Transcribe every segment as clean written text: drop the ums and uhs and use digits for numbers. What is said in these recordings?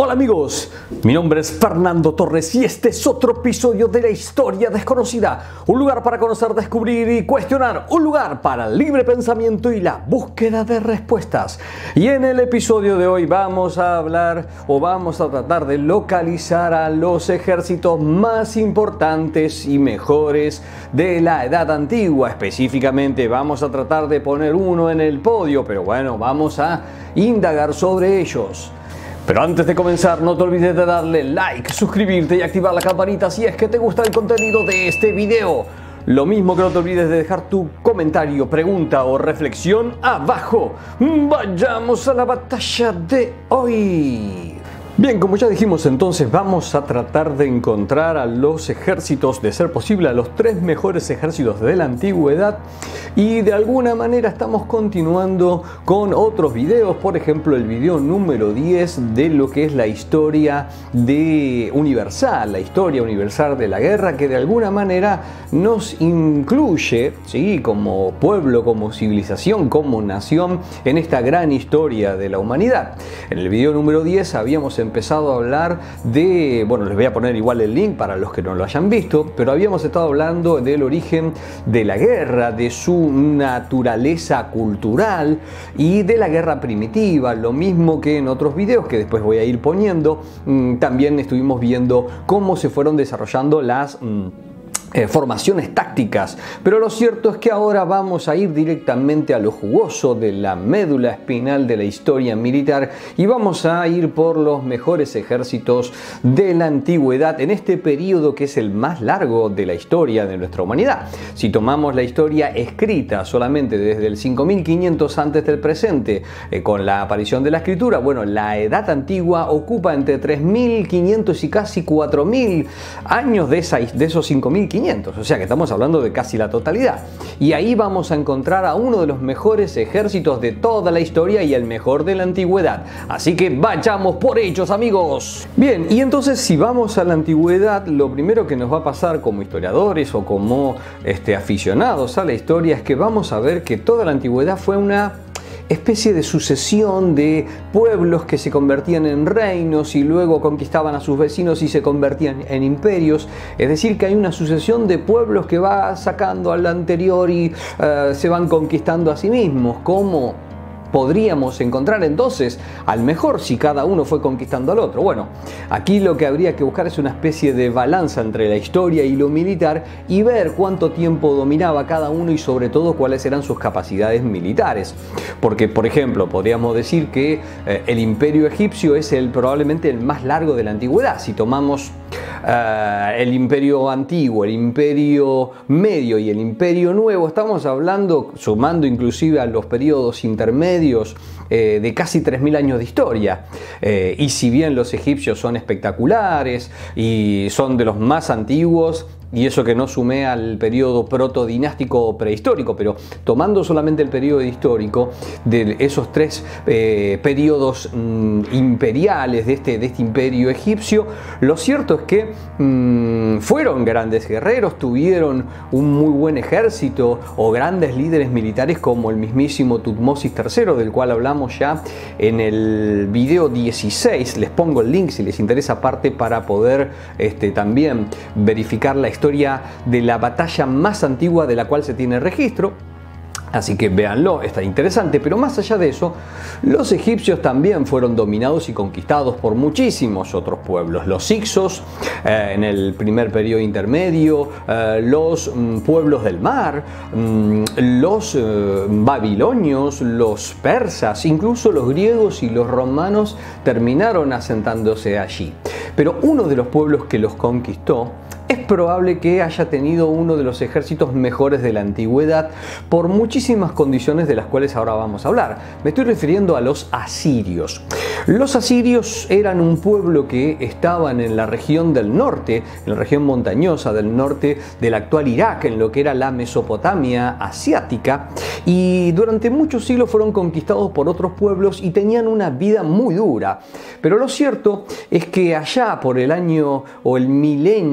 Hola amigos, mi nombre es Fernando Torres y este es otro episodio de la historia desconocida. Un lugar para conocer, descubrir y cuestionar. Un lugar para el libre pensamiento y la búsqueda de respuestas. Y en el episodio de hoy vamos a tratar de localizar a los ejércitos más importantes y mejores de la Edad Antigua. Específicamente vamos a tratar de poner uno en el podio, pero bueno, vamos a indagar sobre ellos. Pero antes de comenzar, no te olvides de darle like, suscribirte y activar la campanita si es que te gusta el contenido de este video. Lo mismo que no te olvides de dejar tu comentario, pregunta o reflexión abajo. Vayamos a la batalla de hoy. Bien, como ya dijimos, entonces vamos a tratar de encontrar a los ejércitos, de ser posible, a los tres mejores ejércitos de la antigüedad. Y de alguna manera estamos continuando con otros videos, por ejemplo el video número 10 de lo que es la historia universal, la historia universal de la guerra, que de alguna manera nos incluye, ¿sí?, como pueblo, como civilización, como nación, en esta gran historia de la humanidad. En el video número 10 habíamos empezado a hablar de, bueno, les voy a poner igual el link para los que no lo hayan visto, pero habíamos estado hablando del origen de la guerra, de su naturaleza cultural y de la guerra primitiva, lo mismo que en otros videos que después voy a ir poniendo. También estuvimos viendo cómo se fueron desarrollando las formaciones tácticas, pero lo cierto es que ahora vamos a ir directamente a lo jugoso de la médula espinal de la historia militar y vamos a ir por los mejores ejércitos de la antigüedad en este periodo que es el más largo de la historia de nuestra humanidad. Si tomamos la historia escrita solamente desde el 5500 antes del presente, con la aparición de la escritura, bueno, la Edad Antigua ocupa entre 3500 y casi 4000 años de esos 5500. O sea que estamos hablando de casi la totalidad. Y ahí vamos a encontrar a uno de los mejores ejércitos de toda la historia y el mejor de la antigüedad. Así que vayamos por ellos, amigos. Bien, y entonces si vamos a la antigüedad, lo primero que nos va a pasar como historiadores o como aficionados a la historia es que vamos a ver que toda la antigüedad fue una especie de sucesión de pueblos que se convertían en reinos y luego conquistaban a sus vecinos y se convertían en imperios. Es decir, que hay una sucesión de pueblos que va sacando al anterior y se van conquistando a sí mismos. ¿Cómo podríamos encontrar entonces al mejor si cada uno fue conquistando al otro? Bueno, aquí lo que habría que buscar es una especie de balanza entre la historia y lo militar y ver cuánto tiempo dominaba cada uno y sobre todo cuáles eran sus capacidades militares. Porque, por ejemplo, podríamos decir que el imperio egipcio es probablemente el más largo de la antigüedad. Si tomamos el imperio antiguo, el imperio medio y el imperio nuevo, estamos hablando, sumando inclusive a los periodos intermedios, de casi 3000 años de historia. Y si bien los egipcios son espectaculares y son de los más antiguos, y eso que no sumé al periodo protodinástico o prehistórico, pero tomando solamente el periodo histórico de esos tres periodos imperiales de este imperio egipcio, lo cierto es que fueron grandes guerreros, tuvieron un muy buen ejército o grandes líderes militares como el mismísimo Tutmosis III, del cual hablamos ya en el video 16. Les pongo el link si les interesa aparte para poder también verificar la historia de la batalla más antigua de la cual se tiene registro. Así que véanlo, está interesante, pero más allá de eso, los egipcios también fueron dominados y conquistados por muchísimos otros pueblos. Los hicsos en el primer periodo intermedio, los pueblos del mar, los babilonios, los persas, incluso los griegos y los romanos terminaron asentándose allí. Pero uno de los pueblos que los conquistó es probable que haya tenido uno de los ejércitos mejores de la antigüedad por muchísimas condiciones de las cuales ahora vamos a hablar. Me estoy refiriendo a los asirios. Los asirios eran un pueblo que estaban en la región del norte, en la región montañosa del norte del actual Irak, en lo que era la Mesopotamia asiática, y durante muchos siglos fueron conquistados por otros pueblos y tenían una vida muy dura. Pero lo cierto es que allá por el año o el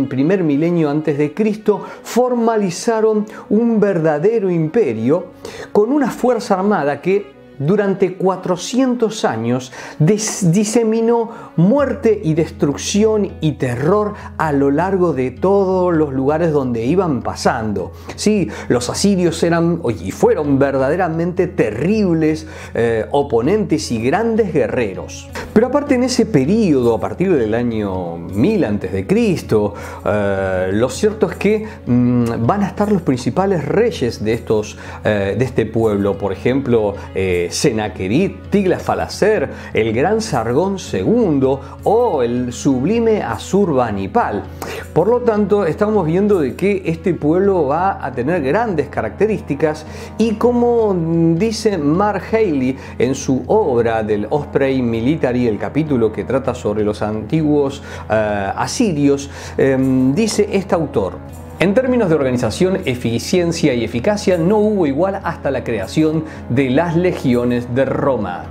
primer milenio antes de Cristo formalizaron un verdadero imperio con una fuerza armada que durante 400 años diseminó muerte y destrucción y terror a lo largo de todos los lugares donde iban pasando. Sí, los asirios eran y fueron verdaderamente terribles oponentes y grandes guerreros. Pero aparte, en ese periodo, a partir del año 1000 a.C., lo cierto es que van a estar los principales reyes de este pueblo. Por ejemplo, Senaquerib, Tiglat-Pileser, el gran Sargón II o el sublime Asurbanipal. Por lo tanto, estamos viendo de que este pueblo va a tener grandes características, y como dice Mark Haley en su obra del Osprey Military, el capítulo que trata sobre los antiguos asirios, dice este autor: en términos de organización, eficiencia y eficacia, no hubo igual hasta la creación de las legiones de Roma.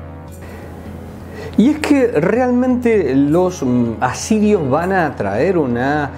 Y es que realmente los asirios van a traer una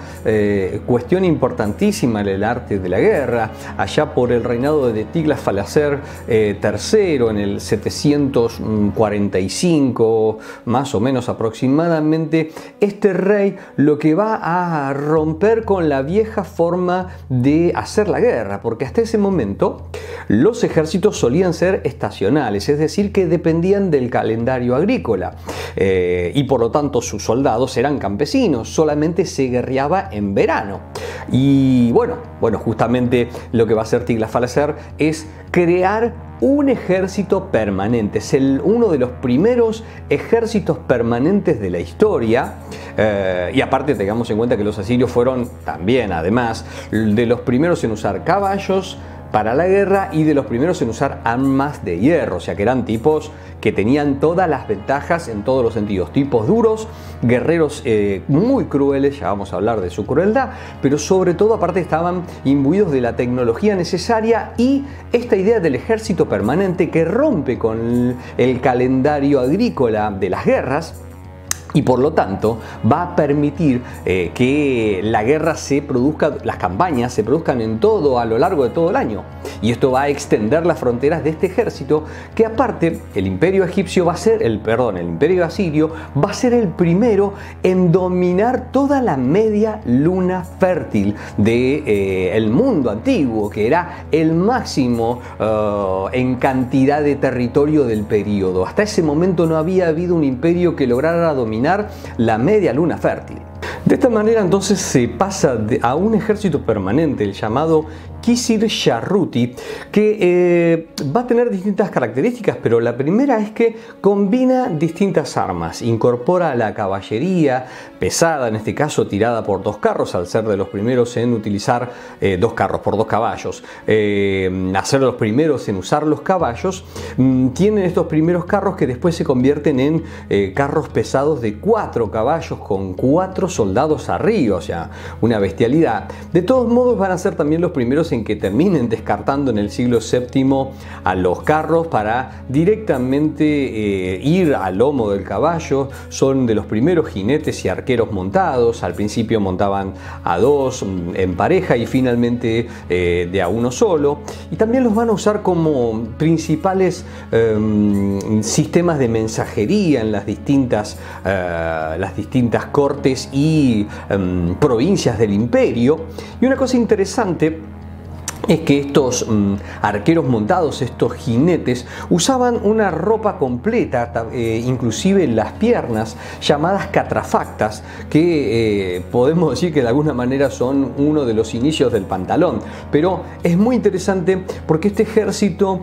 cuestión importantísima en el arte de la guerra. Allá por el reinado de Tiglat-Pileser III, en el 745 más o menos aproximadamente, este rey lo que va a romper con la vieja forma de hacer la guerra, porque hasta ese momento los ejércitos solían ser estacionales, es decir, que dependían del calendario agrícola. Y por lo tanto sus soldados eran campesinos, solamente se guerreaba en verano. Y bueno, justamente lo que va a hacer Tiglat-Pileser es crear un ejército permanente. Es uno de los primeros ejércitos permanentes de la historia. Y aparte, tengamos en cuenta que los asirios fueron también, además, de los primeros en usar caballos para la guerra y de los primeros en usar armas de hierro, o sea que eran tipos que tenían todas las ventajas en todos los sentidos, tipos duros, guerreros muy crueles, ya vamos a hablar de su crueldad, pero sobre todo aparte estaban imbuidos de la tecnología necesaria y esta idea del ejército permanente que rompe con el calendario agrícola de las guerras. Y por lo tanto va a permitir que la guerra se produzca, las campañas se produzcan a lo largo de todo el año. Y esto va a extender las fronteras de este ejército, que aparte el imperio egipcio va a ser, el imperio asirio va a ser el primero en dominar toda la media luna fértil del mundo antiguo, que era el máximo en cantidad de territorio del periodo. Hasta ese momento no había habido un imperio que lograra dominar la media luna fértil. De esta manera entonces se pasa a un ejército permanente, el llamado Kisir-Sharruti, que va a tener distintas características, pero la primera es que combina distintas armas, incorpora la caballería pesada, en este caso tirada por dos carros, al ser de los primeros en utilizar dos carros por dos caballos, al ser de los primeros en usar los caballos, tienen estos primeros carros que después se convierten en carros pesados de 4 caballos con 4 soldados arriba, o sea, una bestialidad. De todos modos van a ser también los primeros en que terminen descartando en el siglo VII a los carros para directamente ir al lomo del caballo. Son de los primeros jinetes y arqueros montados. Al principio montaban a 2 en pareja y finalmente de a 1 solo. Y también los van a usar como principales sistemas de mensajería en las distintas cortes y provincias del imperio. Y una cosa interesante es que estos arqueros montados, estos jinetes, usaban una ropa completa, inclusive en las piernas, llamadas catrafactas, que podemos decir que de alguna manera son uno de los inicios del pantalón. Pero es muy interesante porque este ejército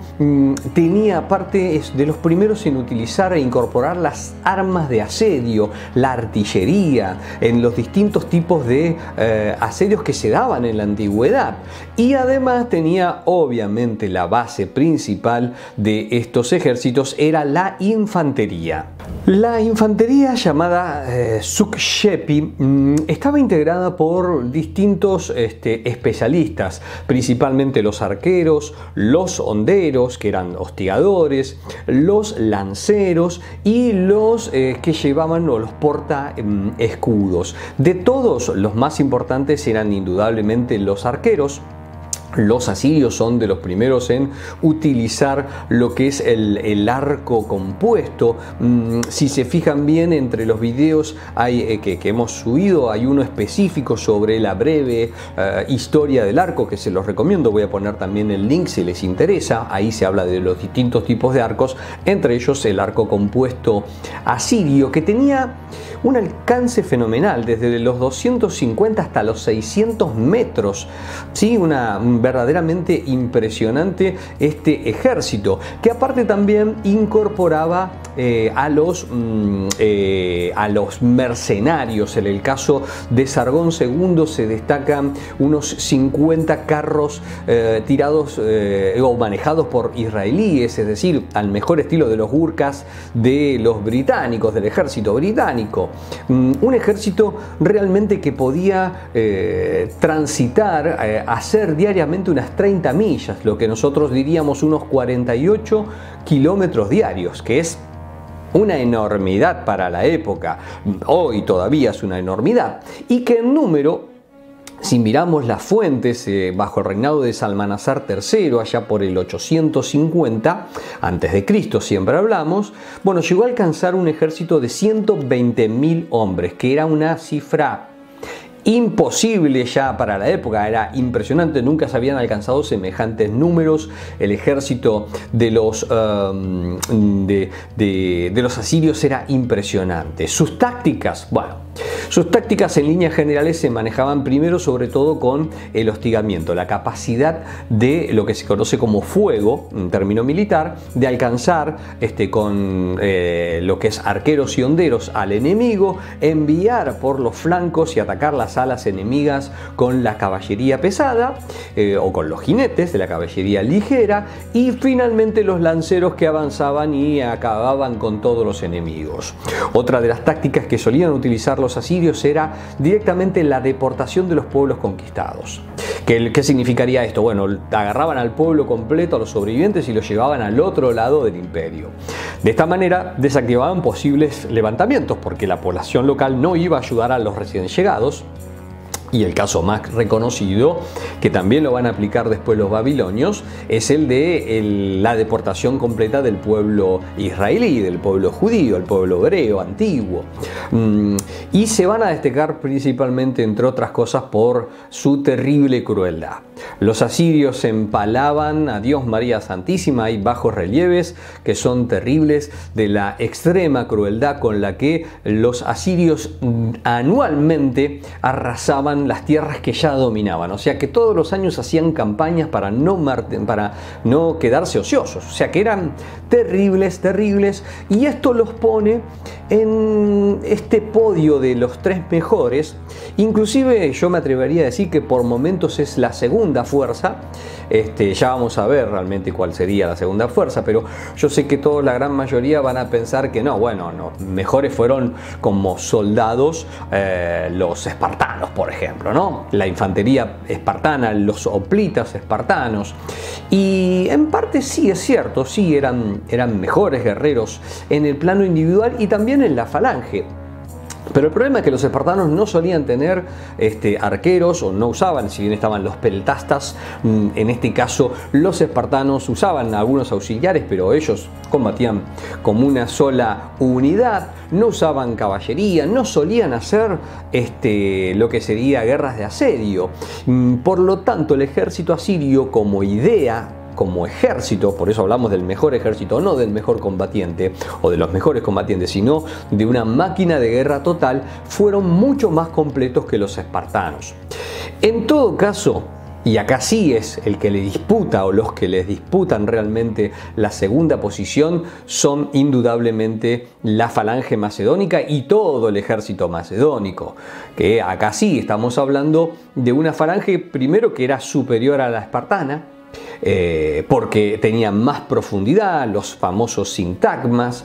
tenía, aparte de los primeros en utilizar e incorporar las armas de asedio, la artillería, en los distintos tipos de asedios que se daban en la antigüedad. Y además tenía obviamente la base principal de estos ejércitos era la infantería. La infantería llamada Sukshepi estaba integrada por distintos especialistas, principalmente los arqueros, los honderos, que eran hostigadores, los lanceros y los que llevaban o los porta escudos. De todos, los más importantes eran indudablemente los arqueros. Los asirios son de los primeros en utilizar lo que es el arco compuesto. Si se fijan bien, entre los videos que hemos subido hay uno específico sobre la breve historia del arco, que se los recomiendo. Voy a poner también el link si les interesa. Ahí se habla de los distintos tipos de arcos, entre ellos el arco compuesto asirio, que tenía un alcance fenomenal, desde los 250 hasta los 600 metros. ¿Sí? Verdaderamente impresionante este ejército, que aparte también incorporaba a los mercenarios. En el caso de Sargón II se destacan unos 50 carros tirados o manejados por israelíes, es decir, al mejor estilo de los Gurkhas de los británicos, del ejército británico. Un ejército realmente que podía transitar, hacer diariamente unas 30 millas, lo que nosotros diríamos unos 48 kilómetros diarios, que es una enormidad para la época. Hoy todavía es una enormidad, y que en número, si miramos las fuentes, bajo el reinado de Salmanasar III, allá por el 850 a.C., siempre hablamos, bueno, llegó a alcanzar un ejército de 120.000 hombres, que era una cifra imposible ya para la época. Era impresionante, nunca se habían alcanzado semejantes números. El ejército de los asirios era impresionante. Sus tácticas, sus tácticas en líneas generales se manejaban primero sobre todo con el hostigamiento, la capacidad de lo que se conoce como fuego, un término militar, de alcanzar con lo que es arqueros y honderos al enemigo, enviar por los flancos y atacar las alas enemigas con la caballería pesada o con los jinetes de la caballería ligera, y finalmente los lanceros que avanzaban y acababan con todos los enemigos. Otra de las tácticas que solían utilizar los asirios era directamente la deportación de los pueblos conquistados. ¿Qué significaría esto? Bueno, agarraban al pueblo completo, a los sobrevivientes, y los llevaban al otro lado del imperio. De esta manera desactivaban posibles levantamientos, porque la población local no iba a ayudar a los recién llegados. Y el caso más reconocido, que también lo van a aplicar después los babilonios, es el de la deportación completa del pueblo israelí, del pueblo judío, el pueblo hebreo antiguo. Y se van a destacar principalmente, entre otras cosas, por su terrible crueldad. Los asirios empalaban a Dios María Santísima. Hay bajos relieves que son terribles de la extrema crueldad con la que los asirios anualmente arrasaban las tierras que ya dominaban. O sea que todos los años hacían campañas para no quedarse ociosos. O sea que eran terribles, terribles. Y esto los pone en este podio de los 3 mejores. Inclusive yo me atrevería a decir que por momentos es la segunda fuerza. Ya vamos a ver realmente cuál sería la segunda fuerza, pero yo sé que la gran mayoría van a pensar que no, mejores fueron como soldados los espartanos, por ejemplo, ¿no? La infantería espartana, los hoplitas espartanos. Y en parte sí es cierto, sí eran mejores guerreros en el plano individual y también en la falange. Pero el problema es que los espartanos no solían tener arqueros, o no usaban, si bien estaban los peltastas, en este caso los espartanos usaban algunos auxiliares, pero ellos combatían como una sola unidad, no usaban caballería, no solían hacer lo que sería guerras de asedio. Por lo tanto, el ejército asirio como idea, como ejército, por eso hablamos del mejor ejército, no del mejor combatiente o de los mejores combatientes, sino de una máquina de guerra total, fueron mucho más completos que los espartanos. En todo caso, y acá sí es el que le disputa, o los que les disputan realmente la segunda posición, son indudablemente la falange macedónica y todo el ejército macedónico, que acá sí estamos hablando de una falange primero que era superior a la espartana, porque tenían más profundidad, los famosos sintagmas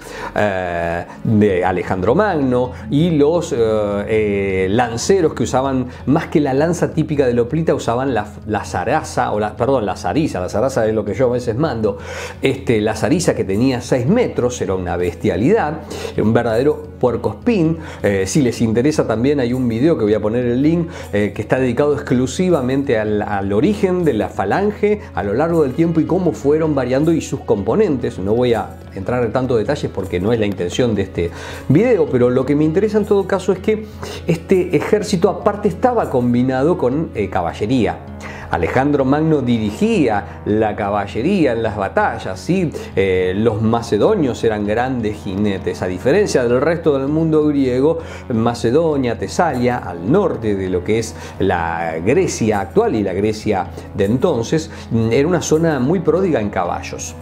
de Alejandro Magno, y los lanceros que usaban, más que la lanza típica de Loplita, usaban la zaraza, la zariza es lo que yo a veces mando, la zariza, que tenía 6 metros, era una bestialidad, un verdadero puercoespín. Si les interesa, también hay un video que voy a poner el link, que está dedicado exclusivamente al origen de la falange a lo largo del tiempo y cómo fueron variando y sus componentes. No voy a entrar en tantos detalles porque no es la intención de este video, pero lo que me interesa en todo caso es que este ejército aparte estaba combinado con caballería. Alejandro Magno dirigía la caballería en las batallas, ¿sí? Los macedonios eran grandes jinetes, a diferencia del resto del mundo griego. Macedonia, Tesalia, al norte de lo que es la Grecia actual y la Grecia de entonces, era una zona muy pródiga en caballos.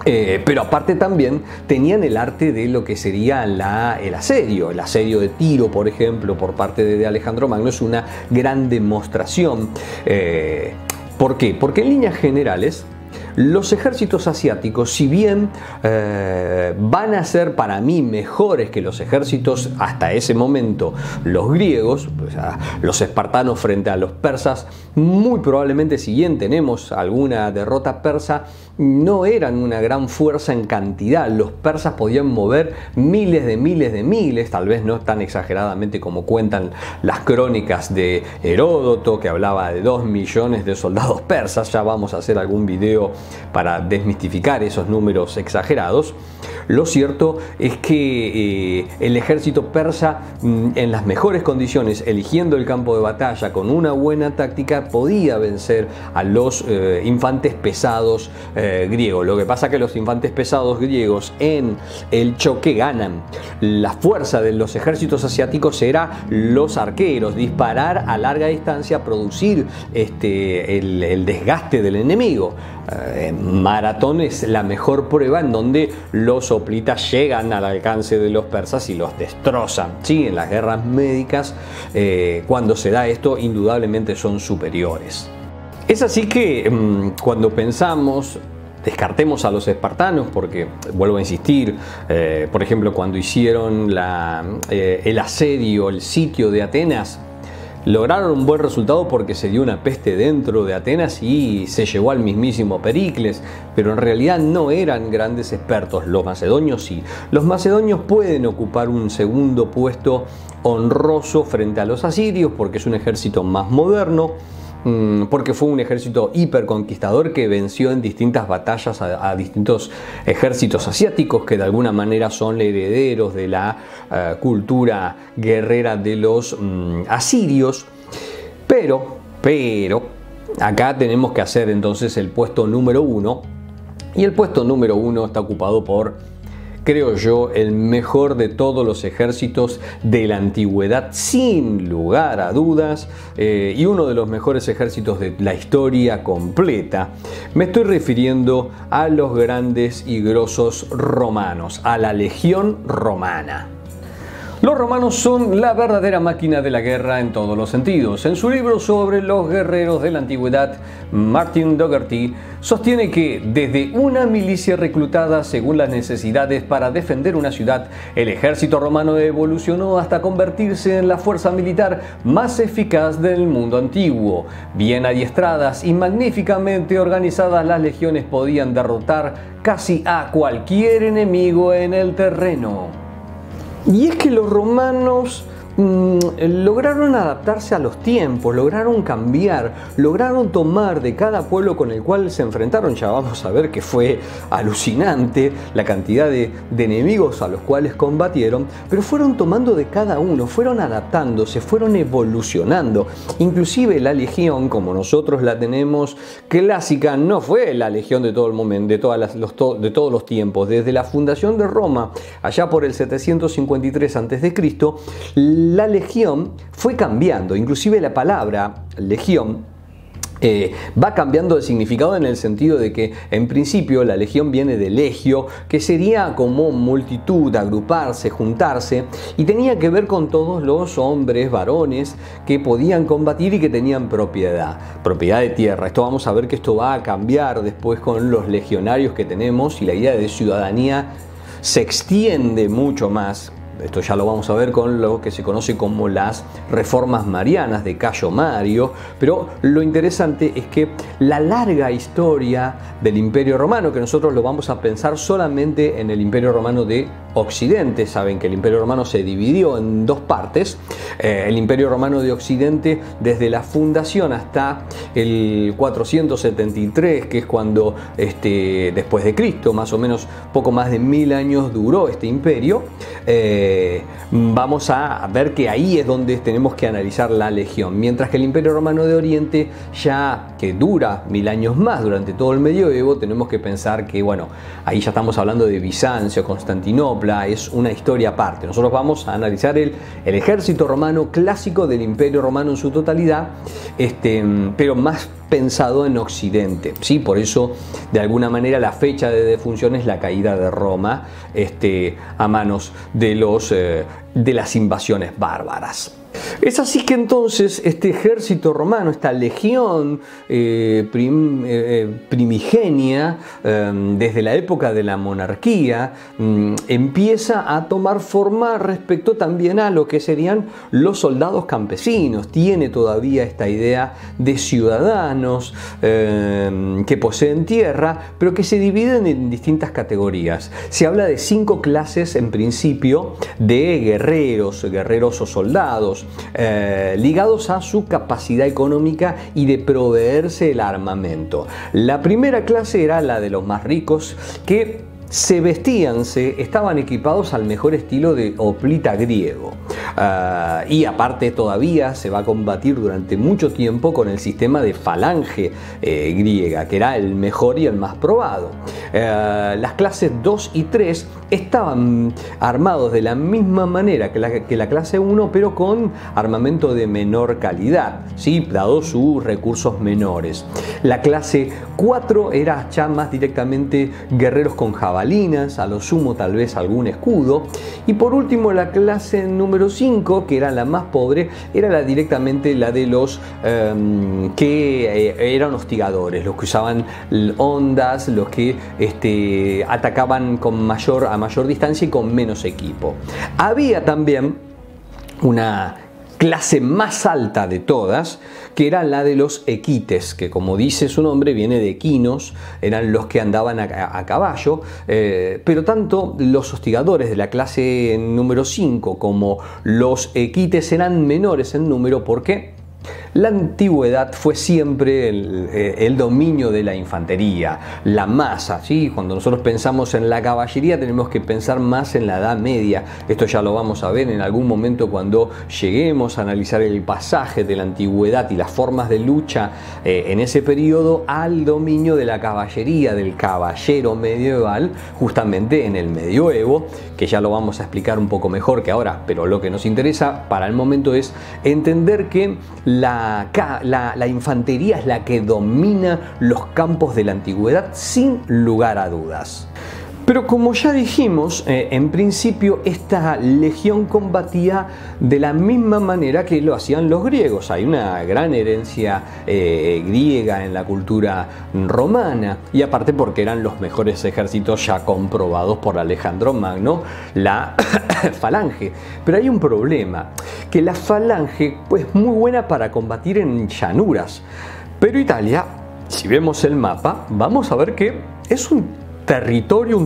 Pero aparte también tenían el arte de lo que sería el asedio. El asedio de Tiro, por ejemplo, por parte de Alejandro Magno, es una gran demostración. ¿Por qué? Porque en líneas generales, los ejércitos asiáticos, si bien van a ser para mí mejores que los ejércitos hasta ese momento, los griegos, o sea, los espartanos frente a los persas, muy probablemente, si bien tenemos alguna derrota persa, no eran una gran fuerza en cantidad. Los persas podían mover miles de miles, tal vez no tan exageradamente como cuentan las crónicas de Heródoto, que hablaba de 2 millones de soldados persas. Ya vamos a hacer algún video para desmistificar esos números exagerados. Lo cierto es que el ejército persa, en las mejores condiciones, eligiendo el campo de batalla con una buena táctica, podía vencer a los infantes pesados griegos. Lo que pasa es que los infantes pesados griegos en el choque ganan. La fuerza de los ejércitos asiáticos era los arqueros, disparar a larga distancia, producir el desgaste del enemigo. Maratón es la mejor prueba en donde los hoplitas llegan al alcance de los persas y los destrozan, ¿sí? En las guerras médicas, cuando se da esto, indudablemente son superiores. Es así que cuando pensamos, descartemos a los espartanos, porque vuelvo a insistir, por ejemplo, cuando hicieron el asedio, el sitio de Atenas, lograron un buen resultado porque se dio una peste dentro de Atenas y se llevó al mismísimo Pericles, pero en realidad no eran grandes expertos. Los macedonios sí. Los macedonios pueden ocupar un segundo puesto honroso frente a los asirios porque es un ejército más moderno, porque fue un ejército hiperconquistador que venció en distintas batallas a distintos ejércitos asiáticos que de alguna manera son herederos de la cultura guerrera de los asirios. Pero acá tenemos que hacer entonces el puesto número 1, y el puesto número 1 está ocupado por, creo yo, el mejor de todos los ejércitos de la antigüedad, sin lugar a dudas, y uno de los mejores ejércitos de la historia completa. Me estoy refiriendo a los grandes y grosos romanos, a la Legión Romana. Los romanos son la verdadera máquina de la guerra en todos los sentidos. En su libro sobre los guerreros de la antigüedad, Martin Dougherty sostiene que desde una milicia reclutada según las necesidades para defender una ciudad, el ejército romano evolucionó hasta convertirse en la fuerza militar más eficaz del mundo antiguo. Bien adiestradas y magníficamente organizadas, las legiones podían derrotar casi a cualquier enemigo en el terreno. Y es que los romanos lograron adaptarse a los tiempos, lograron cambiar, lograron tomar de cada pueblo con el cual se enfrentaron. Ya vamos a ver que fue alucinante la cantidad de enemigos a los cuales combatieron, pero fueron tomando de cada uno, fueron adaptándose, fueron evolucionando. Inclusive la legión, como nosotros la tenemos clásica, no fue la legión de todo el momento, de todos los tiempos. Desde la fundación de Roma, allá por el 753 a.C., la legión fue cambiando. Inclusive la palabra legión va cambiando de significado en el sentido de que en principio la legión viene de legio, que sería como multitud, agruparse, juntarse, y tenía que ver con todos los hombres, varones que podían combatir y que tenían propiedad de tierra. Esto vamos a ver que esto va a cambiar después con los legionarios que tenemos, y la idea de ciudadanía se extiende mucho más. Esto ya lo vamos a ver con lo que se conoce como las reformas marianas de Cayo Mario, pero lo interesante es que la larga historia del Imperio Romano, que nosotros lo vamos a pensar solamente en el Imperio Romano de Occidente, saben que el Imperio Romano se dividió en dos partes, el Imperio Romano de Occidente desde la fundación hasta el 473, que es cuando después de Cristo, más o menos poco más de 1000 años duró este imperio. Vamos a ver que ahí es donde tenemos que analizar la legión, mientras que el Imperio Romano de Oriente, ya que dura 1000 años más durante todo el medioevo, tenemos que pensar que, bueno, ahí ya estamos hablando de Bizancio, Constantinopla, es una historia aparte. Nosotros vamos a analizar el ejército romano clásico del Imperio Romano en su totalidad, pero más pensado en Occidente, ¿sí? Por eso, de alguna manera, la fecha de defunción es la caída de Roma a manos de las invasiones bárbaras. Es así que entonces este ejército romano, esta legión primigenia, desde la época de la monarquía, empieza a tomar forma respecto también a lo que serían los soldados campesinos. Tiene todavía esta idea de ciudadanos que poseen tierra, pero que se dividen en distintas categorías. Se habla de 5 clases en principio de guerreros o soldados, ligados a su capacidad económica y de proveerse el armamento. La primera clase era la de los más ricos, que estaban equipados al mejor estilo de hoplita griego. Y aparte todavía se va a combatir durante mucho tiempo con el sistema de falange griega, que era el mejor y el más probado. Las clases 2 y 3 estaban armados de la misma manera que la clase 1, pero con armamento de menor calidad, ¿sí? Dado sus recursos menores. La clase 4 era ya más directamente guerreros con jabalinas, a lo sumo tal vez algún escudo. Y por último, la clase número 5, que era la más pobre, era directamente la de los que eran hostigadores, los que usaban ondas, los que atacaban a mayor distancia y con menos equipo. Había también una clase más alta de todas, que era la de los equites, que, como dice su nombre, viene de equinos, eran los que andaban a caballo, pero tanto los hostigadores de la clase número 5 como los equites eran menores en número, porque la antigüedad fue siempre el dominio de la infantería, la masa, ¿sí? Cuando nosotros pensamos en la caballería tenemos que pensar más en la Edad Media. Esto ya lo vamos a ver en algún momento cuando lleguemos a analizar el pasaje de la antigüedad y las formas de lucha en ese periodo al dominio de la caballería, del caballero medieval, justamente en el medioevo, que ya lo vamos a explicar un poco mejor que ahora, pero lo que nos interesa para el momento es entender que la infantería es la que domina los campos de la antigüedad sin lugar a dudas. Pero como ya dijimos, en principio esta legión combatía de la misma manera que lo hacían los griegos. Hay una gran herencia griega en la cultura romana, y aparte porque eran los mejores ejércitos ya comprobados por Alejandro Magno, la falange. Pero hay un problema, que la falange es muy buena para combatir en llanuras, pero Italia, si vemos el mapa, vamos a ver que es un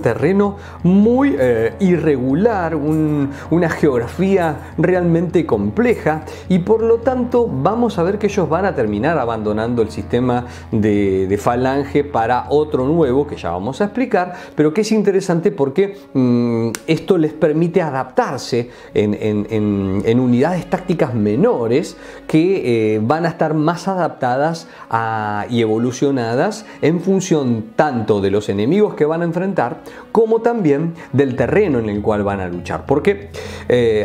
terreno muy irregular, una geografía realmente compleja, y por lo tanto vamos a ver que ellos van a terminar abandonando el sistema de falange para otro nuevo que ya vamos a explicar, pero que es interesante porque esto les permite adaptarse en unidades tácticas menores que van a estar más adaptadas y evolucionadas en función tanto de los enemigos que van a enfrentar, como también del terreno en el cual van a luchar. Porque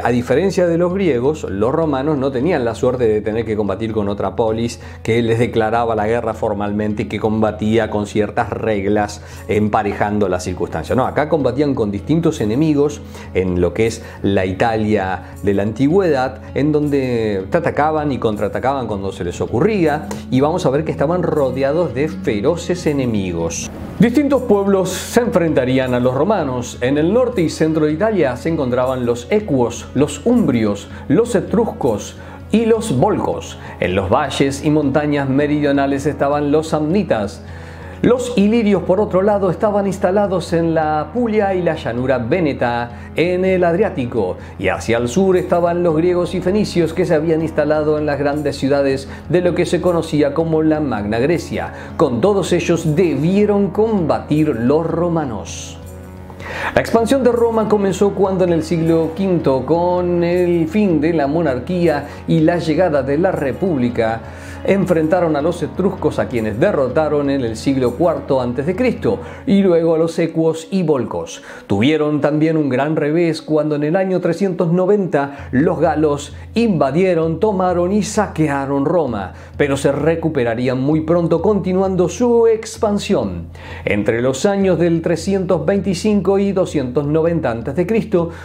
a diferencia de los griegos, los romanos no tenían la suerte de tener que combatir con otra polis que les declaraba la guerra formalmente y que combatía con ciertas reglas emparejando las circunstancias. No, acá combatían con distintos enemigos en lo que es la Italia de la antigüedad, en donde te atacaban y contraatacaban cuando se les ocurría, y vamos a ver que estaban rodeados de feroces enemigos. Distintos pueblos se enfrentarían a los romanos. En el norte y centro de Italia se encontraban los ecuos, los umbrios, los etruscos y los volcos. En los valles y montañas meridionales estaban los samnitas. Los ilirios, por otro lado, estaban instalados en la Puglia y la llanura véneta, en el Adriático, y hacia el sur estaban los griegos y fenicios, que se habían instalado en las grandes ciudades de lo que se conocía como la Magna Grecia. Con todos ellos debieron combatir los romanos. La expansión de Roma comenzó cuando en el siglo V, con el fin de la monarquía y la llegada de la República, enfrentaron a los etruscos, a quienes derrotaron en el siglo IV a.C., y luego a los ecuos y volcos. Tuvieron también un gran revés cuando en el año 390 los galos invadieron, tomaron y saquearon Roma, pero se recuperarían muy pronto, continuando su expansión. Entre los años del 325 y 290 a.C.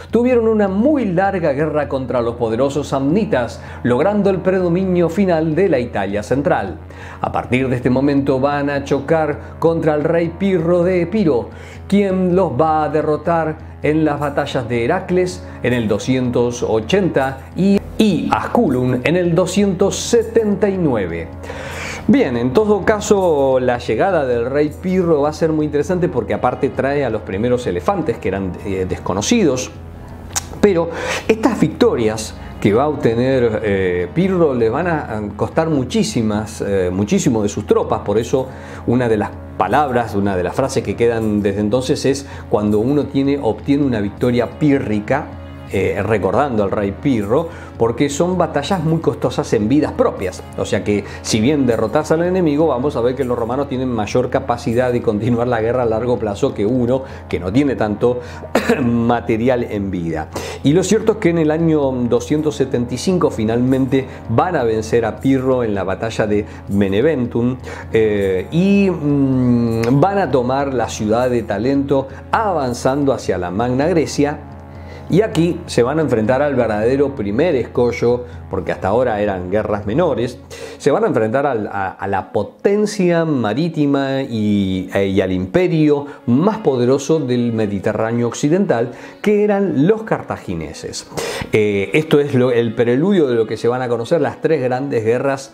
tuvieron una muy larga guerra contra los poderosos samnitas, logrando el predominio final de la Italia central. A partir de este momento van a chocar contra el rey Pirro de Epiro, quien los va a derrotar en las batallas de Heracles en el 280 y Asculum en el 279. Bien, en todo caso, la llegada del rey Pirro va a ser muy interesante porque aparte trae a los primeros elefantes que eran desconocidos, pero estas victorias que va a obtener Pirro le van a costar muchísimo de sus tropas. Por eso una de las palabras, una de las frases que quedan desde entonces es cuando uno obtiene una victoria pírrica, recordando al rey Pirro, porque son batallas muy costosas en vidas propias. O sea que si bien derrotas al enemigo, vamos a ver que los romanos tienen mayor capacidad de continuar la guerra a largo plazo que uno que no tiene tanto material en vida. Y lo cierto es que en el año 275 finalmente van a vencer a Pirro en la batalla de Beneventum y van a tomar la ciudad de Talento, avanzando hacia la Magna Grecia. Y aquí se van a enfrentar al verdadero primer escollo, porque hasta ahora eran guerras menores. Se van a enfrentar a la potencia marítima y al imperio más poderoso del Mediterráneo occidental, que eran los cartagineses. Esto es el preludio de lo que se van a conocer las tres grandes guerras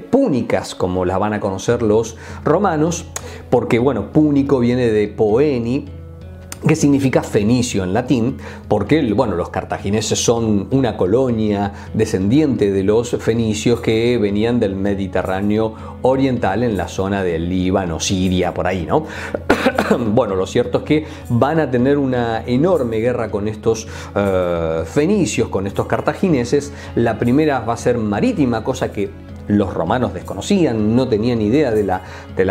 púnicas, como las van a conocer los romanos, porque bueno, púnico viene de poeni, que significa fenicio en latín, porque bueno, los cartagineses son una colonia descendiente de los fenicios que venían del Mediterráneo oriental, en la zona del Líbano, Siria, por ahí, ¿no? Bueno, lo cierto es que van a tener una enorme guerra con estos fenicios, con estos cartagineses. La primera va a ser marítima, cosa que los romanos desconocían, no tenían idea de la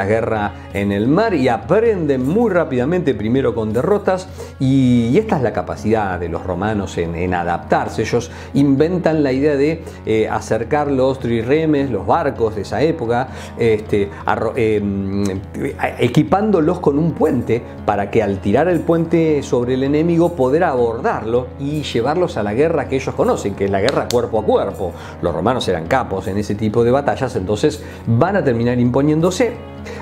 guerra en el mar, y aprenden muy rápidamente, primero con derrotas, y esta es la capacidad de los romanos en adaptarse. Ellos inventan la idea de acercar los trirremes, los barcos de esa época, equipándolos con un puente para que al tirar el puente sobre el enemigo poder abordarlo y llevarlos a la guerra que ellos conocen, que es la guerra cuerpo a cuerpo. Los romanos eran capos en ese tipo de batallas, entonces van a terminar imponiéndose.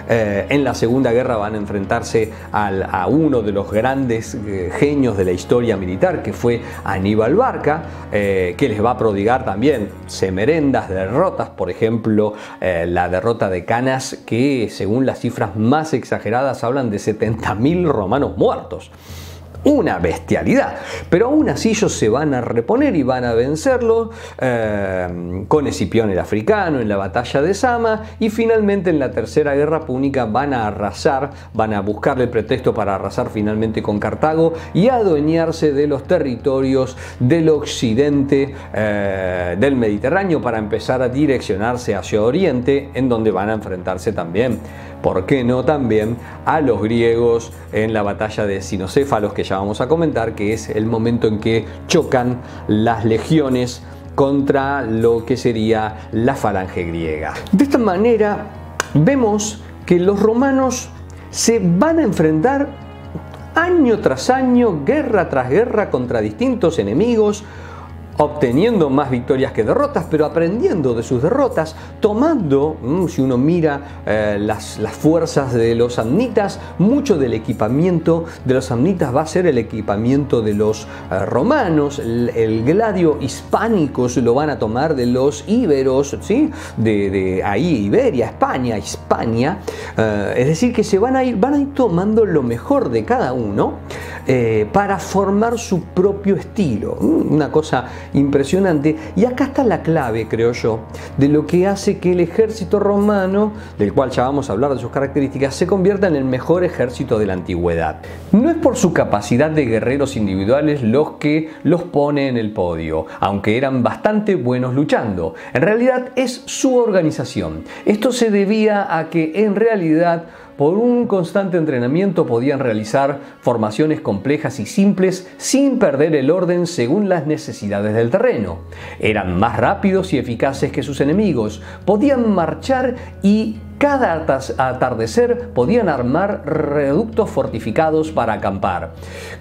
En la Segunda Guerra van a enfrentarse a uno de los grandes genios de la historia militar, que fue Aníbal Barca, que les va a prodigar también semerendas derrotas. Por ejemplo, la derrota de Canas, que según las cifras más exageradas hablan de 70.000 romanos muertos. Una bestialidad, pero aún así ellos se van a reponer y van a vencerlo con Escipión el africano en la batalla de Zama, y finalmente en la Tercera Guerra Púnica van a arrasar, van a buscarle el pretexto para arrasar finalmente con Cartago y adueñarse de los territorios del occidente del Mediterráneo, para empezar a direccionarse hacia Oriente, en donde van a enfrentarse también ¿por qué no también a los griegos en la batalla de Cinocéfalos, que ya vamos a comentar, que es el momento en que chocan las legiones contra lo que sería la falange griega? De esta manera vemos que los romanos se van a enfrentar año tras año, guerra tras guerra contra distintos enemigos, obteniendo más victorias que derrotas, pero aprendiendo de sus derrotas, tomando, si uno mira las fuerzas de los samnitas, mucho del equipamiento de los samnitas va a ser el equipamiento de los romanos, el gladio hispánico se lo van a tomar de los íberos, ¿sí? de ahí Iberia, España, Hispania, es decir, que van a ir tomando lo mejor de cada uno para formar su propio estilo, una cosa impresionante. Y acá está la clave, creo yo, de lo que hace que el ejército romano, del cual ya vamos a hablar de sus características, se convierta en el mejor ejército de la antigüedad. No es por su capacidad de guerreros individuales los que los pone en el podio, aunque eran bastante buenos luchando. En realidad es su organización. Esto se debía a que en realidad por un constante entrenamiento podían realizar formaciones complejas y simples sin perder el orden según las necesidades del terreno. Eran más rápidos y eficaces que sus enemigos, podían marchar y cada atardecer podían armar reductos fortificados para acampar.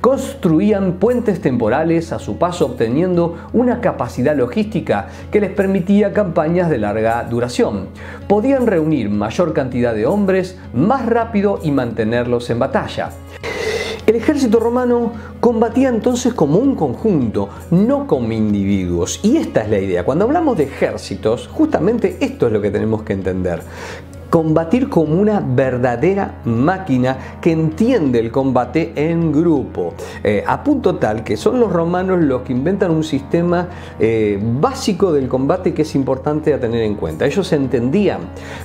Construían puentes temporales a su paso, obteniendo una capacidad logística que les permitía campañas de larga duración. Podían reunir mayor cantidad de hombres más rápido y mantenerlos en batalla. El ejército romano combatía entonces como un conjunto, no como individuos. Y esta es la idea. Cuando hablamos de ejércitos, justamente esto es lo que tenemos que entender. Combatir como una verdadera máquina que entiende el combate en grupo, a punto tal que son los romanos los que inventan un sistema básico del combate que es importante a tener en cuenta. Ellos entendían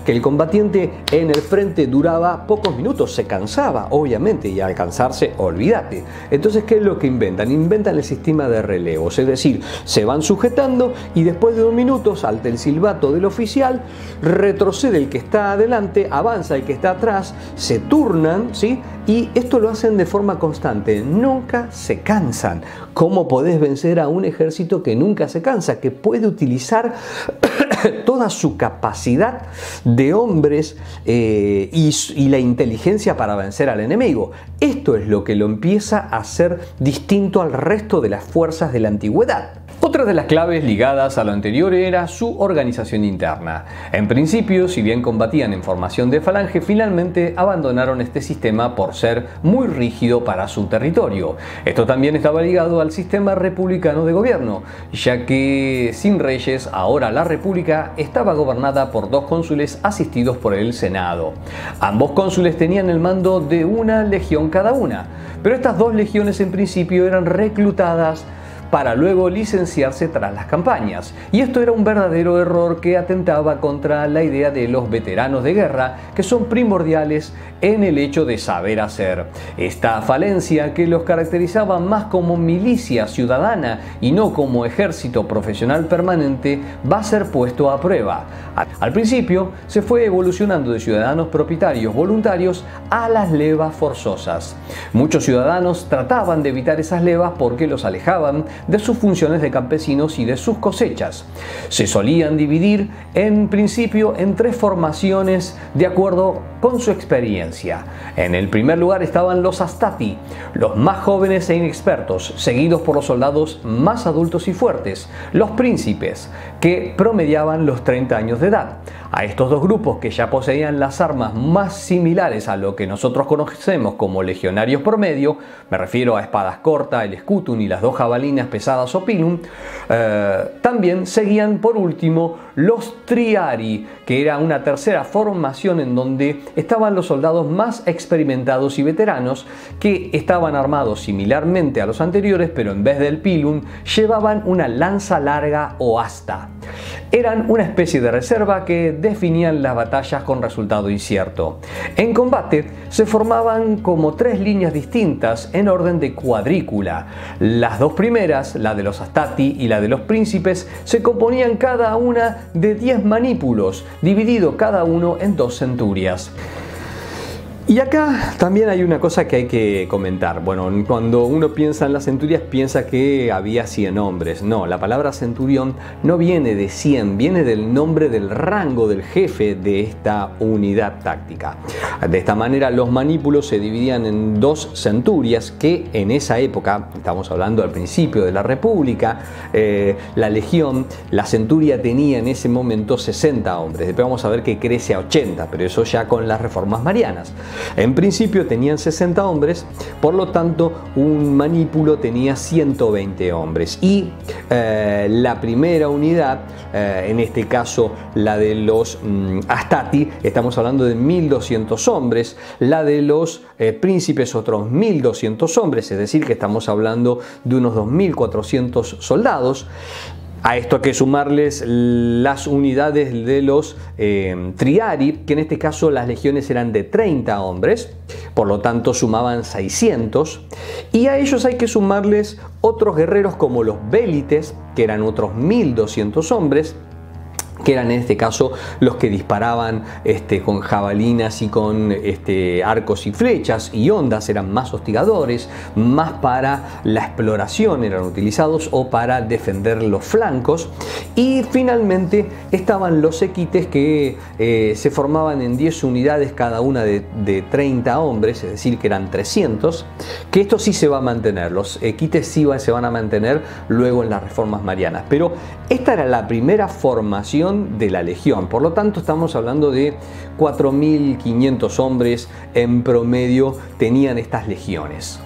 que el combatiente en el frente duraba pocos minutos, se cansaba obviamente, y al cansarse, olvídate. Entonces, ¿qué es lo que inventan? Inventan el sistema de relevos, es decir, se van sujetando y después de 2 minutos, al el silbato del oficial, retrocede el que está adelante, avanza el que está atrás, se turnan, ¿sí? Y esto lo hacen de forma constante, nunca se cansan. ¿Cómo podés vencer a un ejército que nunca se cansa, que puede utilizar toda su capacidad de hombres y la inteligencia para vencer al enemigo? Esto es lo que lo empieza a hacer distinto al resto de las fuerzas de la antigüedad. Otra de las claves ligadas a lo anterior era su organización interna. En principio, si bien combatían en formación de falange, finalmente abandonaron este sistema por ser muy rígido para su territorio. Esto también estaba ligado al sistema republicano de gobierno, ya que sin reyes, ahora la república estaba gobernada por 2 cónsules asistidos por el Senado. Ambos cónsules tenían el mando de una legión cada una, pero estas 2 legiones en principio eran reclutadas para luego licenciarse tras las campañas. Y esto era un verdadero error que atentaba contra la idea de los veteranos de guerra, que son primordiales en el hecho de saber hacer. Esta falencia, que los caracterizaba más como milicia ciudadana y no como ejército profesional permanente, va a ser puesto a prueba. Al principio se fue evolucionando de ciudadanos propietarios voluntarios a las levas forzosas. Muchos ciudadanos trataban de evitar esas levas porque los alejaban de sus funciones de campesinos y de sus cosechas. Se solían dividir en principio en 3 formaciones de acuerdo con su experiencia. En el primer lugar estaban los astati, los más jóvenes e inexpertos, seguidos por los soldados más adultos y fuertes, los príncipes, que promediaban los 30 años de edad. A estos 2 grupos, que ya poseían las armas más similares a lo que nosotros conocemos como legionarios promedio, me refiero a espadas cortas, el escutum y las 2 jabalinas pesadas o pilum, también seguían por último los triari, que era una tercera formación en donde estaban los soldados más experimentados y veteranos, que estaban armados similarmente a los anteriores, pero en vez del pilum llevaban una lanza larga o asta. Eran una especie de reserva que definían las batallas con resultado incierto. En combate se formaban como 3 líneas distintas en orden de cuadrícula. Las 2 primeras, la de los astati y la de los príncipes, se componían cada una de 10 manípulos, dividido cada uno en 2 centurias. Y acá también hay una cosa que hay que comentar. Bueno, cuando uno piensa en las centurias piensa que había 100 hombres. No, la palabra centurión no viene de 100, viene del nombre del rango del jefe de esta unidad táctica. De esta manera los manípulos se dividían en 2 centurias que en esa época, estamos hablando al principio de la República, la legión, la centuria tenía en ese momento 60 hombres. Después vamos a ver que crece a 80, pero eso ya con las reformas marianas. En principio tenían 60 hombres, por lo tanto un manípulo tenía 120 hombres y la primera unidad, en este caso la de los Astati, estamos hablando de 1200 hombres, la de los príncipes otros 1200 hombres, es decir que estamos hablando de unos 2400 soldados. A esto hay que sumarles las unidades de los Triari, que en este caso las legiones eran de 30 hombres, por lo tanto sumaban 600. Y a ellos hay que sumarles otros guerreros como los Vélites, que eran otros 1200 hombres, que eran en este caso los que disparaban con jabalinas y con arcos y flechas y ondas, eran más hostigadores, más para la exploración eran utilizados o para defender los flancos. Y finalmente estaban los equites que se formaban en 10 unidades cada una de 30 hombres, es decir que eran 300, que esto sí se va a mantener, los equites sí se van a mantener luego en las reformas marianas, pero esta era la primera formación de la legión, por lo tanto estamos hablando de 4500 hombres en promedio tenían estas legiones.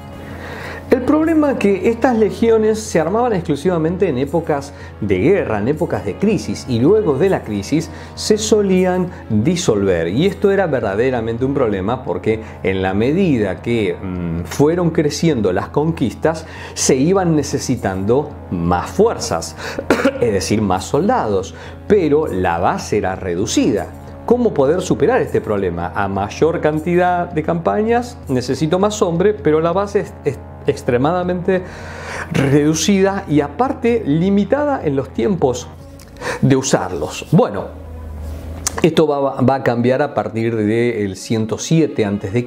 El problema es que estas legiones se armaban exclusivamente en épocas de guerra, en épocas de crisis, y luego de la crisis se solían disolver. Y esto era verdaderamente un problema porque en la medida que fueron creciendo las conquistas, se iban necesitando más fuerzas, es decir, más soldados, pero la base era reducida. ¿Cómo poder superar este problema? A mayor cantidad de campañas necesito más hombre, pero la base es extremadamente reducida y aparte limitada en los tiempos de usarlos. Bueno, esto va a cambiar a partir del 107 a.C.,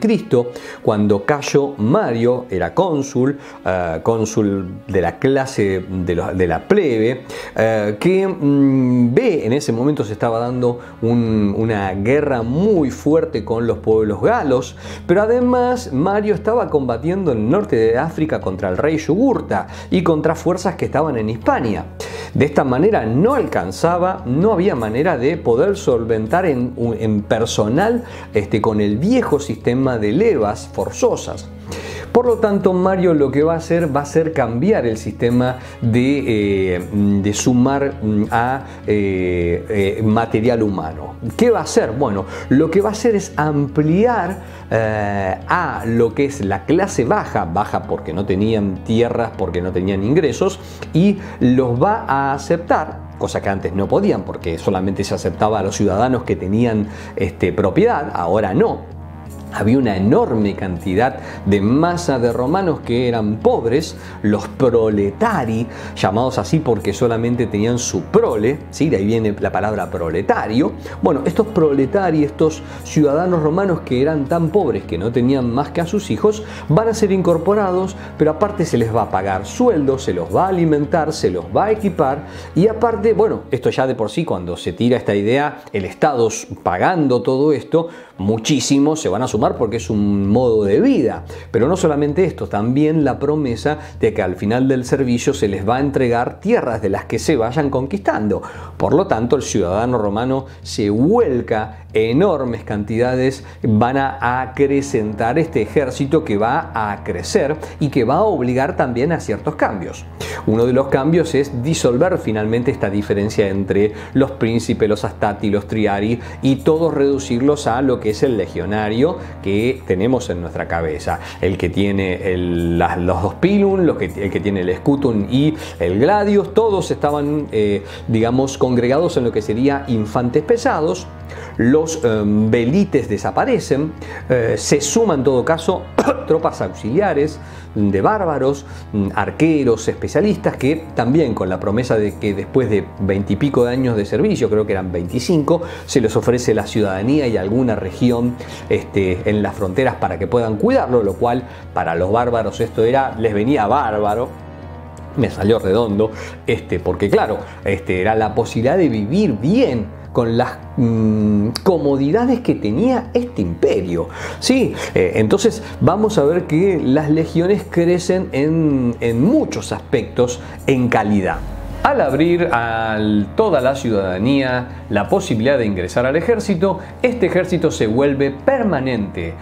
cuando Cayo Mario era cónsul de la clase de la plebe, que ve en ese momento se estaba dando una guerra muy fuerte con los pueblos galos, pero además Mario estaba combatiendo en el norte de África contra el rey Yugurta y contra fuerzas que estaban en Hispania. De esta manera no alcanzaba, no había manera de poder solventar en personal con el viejo sistema de levas forzosas. Por lo tanto, Mario lo que va a hacer cambiar el sistema de sumar a material humano. ¿Qué va a hacer? Bueno, lo que va a hacer es ampliar a lo que es la clase baja porque no tenían tierras, porque no tenían ingresos, y los va a aceptar, cosa que antes no podían porque solamente se aceptaba a los ciudadanos que tenían propiedad, ahora no. Había una enorme cantidad de masa de romanos que eran pobres, los proletari, llamados así porque solamente tenían su prole, ¿sí? De ahí viene la palabra proletario. Bueno, estos proletari, estos ciudadanos romanos que eran tan pobres que no tenían más que a sus hijos, van a ser incorporados, pero aparte se les va a pagar sueldos, se los va a alimentar, se los va a equipar y aparte, bueno, esto ya de por sí, cuando se tira esta idea, el Estado pagando todo esto, muchísimos se van a sumar porque es un modo de vida. Pero no solamente esto, también la promesa de que al final del servicio se les va a entregar tierras de las que se vayan conquistando. Por lo tanto, el ciudadano romano se vuelca enormes cantidades, van a acrecentar este ejército que va a crecer y que va a obligar también a ciertos cambios. Uno de los cambios es disolver finalmente esta diferencia entre los príncipes, los astati, los triari y todos reducirlos a lo que es el legionario que tenemos en nuestra cabeza. El que tiene los dos pilum, el que tiene el scutum y el gladius, todos estaban digamos congregados en lo que sería infantes pesados. Los velites desaparecen, se suman en todo caso tropas auxiliares de bárbaros, arqueros, especialistas que también con la promesa de que después de 20 y pico de años de servicio, creo que eran 25, se les ofrece la ciudadanía y alguna región en las fronteras para que puedan cuidarlo, lo cual para los bárbaros esto les venía bárbaro. Me salió redondo, porque claro, era la posibilidad de vivir bien con las comodidades que tenía este imperio. Sí, entonces vamos a ver que las legiones crecen en muchos aspectos en calidad. Al abrir a toda la ciudadanía la posibilidad de ingresar al ejército, este ejército se vuelve permanente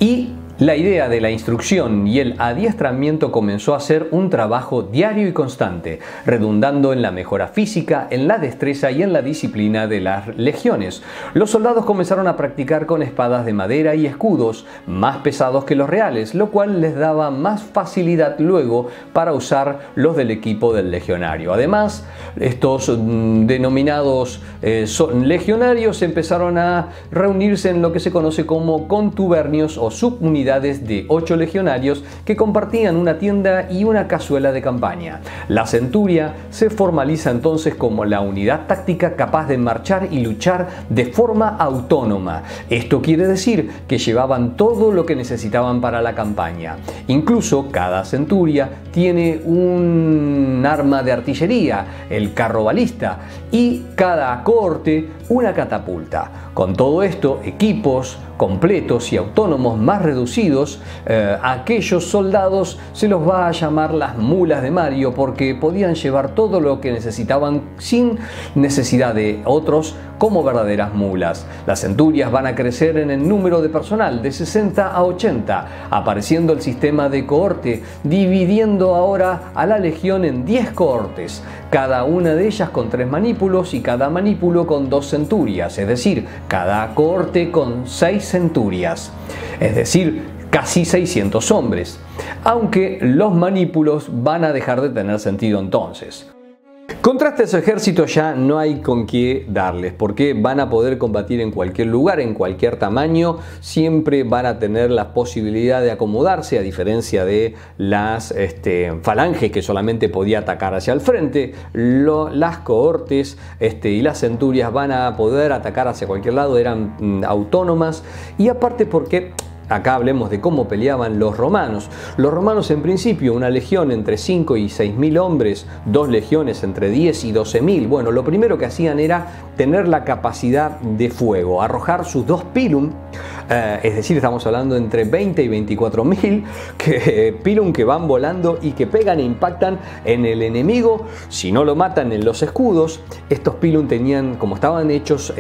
y la idea de la instrucción y el adiestramiento comenzó a ser un trabajo diario y constante, redundando en la mejora física, en la destreza y en la disciplina de las legiones. Los soldados comenzaron a practicar con espadas de madera y escudos más pesados que los reales, lo cual les daba más facilidad luego para usar los del equipo del legionario. Además, estos denominados legionarios empezaron a reunirse en lo que se conoce como contubernios o subunidades de 8 legionarios que compartían una tienda y una cazuela de campaña. La centuria se formaliza entonces como la unidad táctica capaz de marchar y luchar de forma autónoma. Esto quiere decir que llevaban todo lo que necesitaban para la campaña. Incluso cada centuria tiene un arma de artillería, el carro balista, y cada cohorte una catapulta. Con todo esto, equipos completos y autónomos más reducidos, a aquellos soldados se los va a llamar las mulas de Mario porque podían llevar todo lo que necesitaban sin necesidad de otros como verdaderas mulas. Las centurias van a crecer en el número de personal de 60 a 80, apareciendo el sistema de cohorte, dividiendo ahora a la legión en 10 cohortes, cada una de ellas con 3 manípulos y cada manípulo con 2 centurias, es decir, cada cohorte con 6 centurias, es decir, casi 600 hombres, aunque los manípulos van a dejar de tener sentido entonces. Contra estos ejércitos ya no hay con qué darles, porque van a poder combatir en cualquier lugar, en cualquier tamaño, siempre van a tener la posibilidad de acomodarse, a diferencia de las falanges que solamente podía atacar hacia el frente. Las cohortes y las centurias van a poder atacar hacia cualquier lado, eran autónomas, y aparte porque acá hablemos de cómo peleaban los romanos. Los romanos en principio una legión entre 5 y 6.000 hombres, 2 legiones entre 10 y 12.000. Bueno, lo primero que hacían era tener la capacidad de fuego, arrojar sus 2 pilum, es decir, estamos hablando entre 20 y 24.000 pilum que van volando y que pegan e impactan en el enemigo. Si no lo matan en los escudos, estos pilum tenían, como estaban hechos,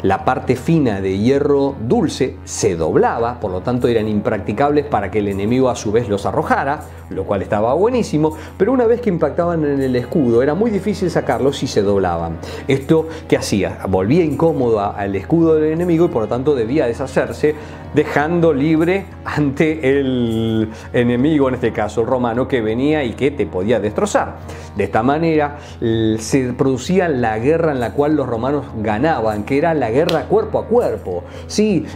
la parte fina de hierro dulce se doblaba, por lo tanto eran impracticables para que el enemigo a su vez los arrojara, lo cual estaba buenísimo, pero una vez que impactaban en el escudo era muy difícil sacarlos si se doblaban. Esto, ¿qué hacía? Volvía incómodo al escudo del enemigo y por lo tanto debía deshacerse, dejando libre ante el enemigo, en este caso el romano, que venía y que te podía destrozar. De esta manera se producía la guerra en la cual los romanos ganaban, que era la guerra cuerpo a cuerpo. Sí,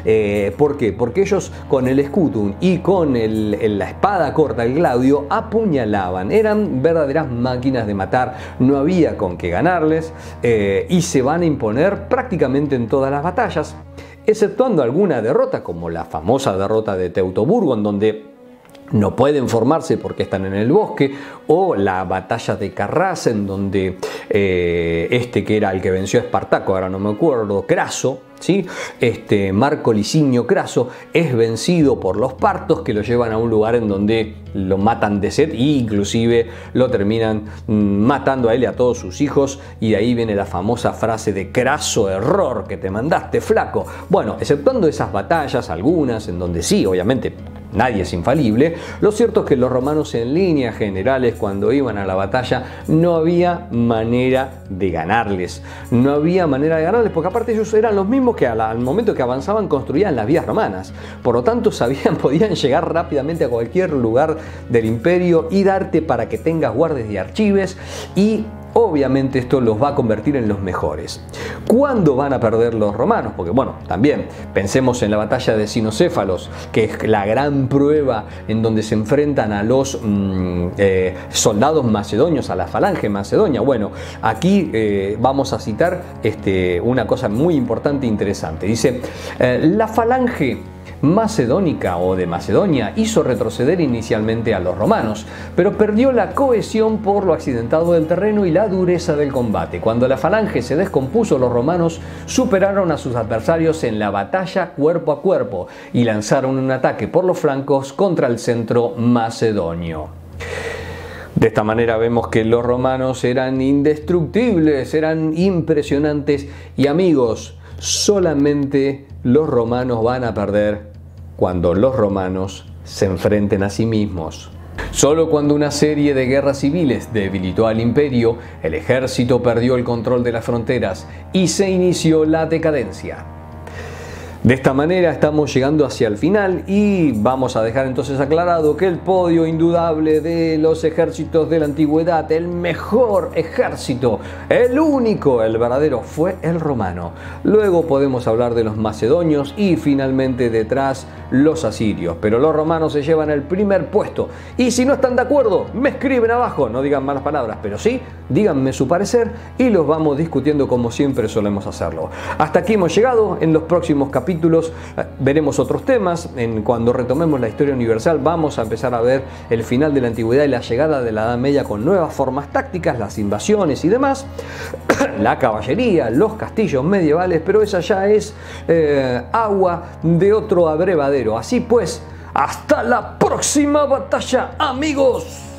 ¿por qué? Porque ellos con el escutum y con la espada corta, el glaudio, apuñalaban. Eran verdaderas máquinas de matar, no había con qué ganarles, y se van a imponer prácticamente en todas las batallas, exceptuando alguna derrota, como la famosa derrota de Teutoburgo, en donde no pueden formarse porque están en el bosque, o la batalla de Carrasa, en donde que era el que venció a Espartaco, ahora no me acuerdo, Craso, ¿sí? Marco Licinio Craso es vencido por los partos, que lo llevan a un lugar en donde lo matan de sed e inclusive lo terminan matando a él y a todos sus hijos, y de ahí viene la famosa frase de Craso error que te mandaste, flaco. Bueno, exceptuando esas batallas, algunas en donde sí, obviamente nadie es infalible, lo cierto es que los romanos en líneas generales, cuando iban a la batalla, no había manera de ganarles. No había manera de ganarles porque aparte ellos eran los mismos que al momento que avanzaban construían las vías romanas. Por lo tanto podían llegar rápidamente a cualquier lugar del imperio y darte para que tengas guardias y archives, y obviamente esto los va a convertir en los mejores. ¿Cuándo van a perder los romanos? Porque bueno, también pensemos en la batalla de Cinocéfalos, que es la gran prueba en donde se enfrentan a los soldados macedonios, a la falange macedonia. Bueno, aquí vamos a citar una cosa muy importante e interesante. Dice, la falange macedónica o de Macedonia hizo retroceder inicialmente a los romanos, pero perdió la cohesión por lo accidentado del terreno y la dureza del combate. Cuando la falange se descompuso, los romanos superaron a sus adversarios en la batalla cuerpo a cuerpo y lanzaron un ataque por los flancos contra el centro macedonio. De esta manera vemos que los romanos eran indestructibles, eran impresionantes y amigos, solamente los romanos van a perder cuando los romanos se enfrenten a sí mismos. Solo cuando una serie de guerras civiles debilitó al imperio, el ejército perdió el control de las fronteras y se inició la decadencia. De esta manera estamos llegando hacia el final y vamos a dejar entonces aclarado que el podio indudable de los ejércitos de la antigüedad, el mejor ejército, el único, el verdadero, fue el romano. Luego podemos hablar de los macedonios y finalmente detrás los asirios, pero los romanos se llevan el primer puesto. Y si no están de acuerdo, me escriben abajo, no digan malas palabras, pero sí, díganme su parecer y los vamos discutiendo como siempre solemos hacerlo. Hasta aquí hemos llegado. En los próximos capítulos veremos otros temas. Cuando retomemos la historia universal vamos a empezar a ver el final de la antigüedad y la llegada de la Edad Media con nuevas formas tácticas, las invasiones y demás, la caballería, los castillos medievales, pero esa ya es agua de otro abrevadero. Así pues, hasta la próxima batalla, amigos.